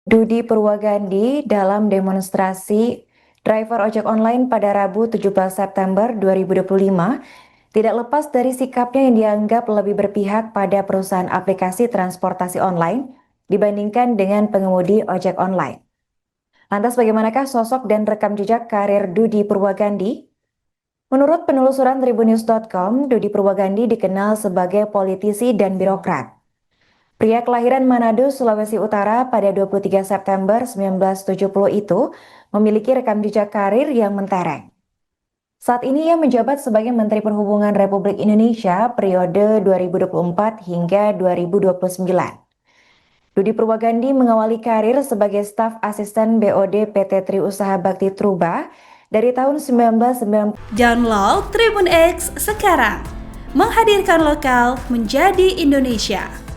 Dudi Purwagandi dalam demonstrasi driver ojek online pada Rabu 17 September 2025 tidak lepas dari sikapnya yang dianggap lebih berpihak pada perusahaan aplikasi transportasi online dibandingkan dengan pengemudi ojek online. Lantas bagaimanakah sosok dan rekam jejak karir Dudi Purwagandi? Menurut penelusuran Tribunnews.com, Dudi Purwagandi dikenal sebagai politisi dan birokrat. Pria kelahiran Manado, Sulawesi Utara pada 23 September 1970 itu memiliki rekam jejak karir yang mentereng. Saat ini ia menjabat sebagai Menteri Perhubungan Republik Indonesia periode 2024 hingga 2029. Dudi Purwagandi mengawali karir sebagai staf asisten BOD PT Tri Usaha Bakti Truba dari tahun 1990. Download Tribun X sekarang, menghadirkan lokal menjadi Indonesia.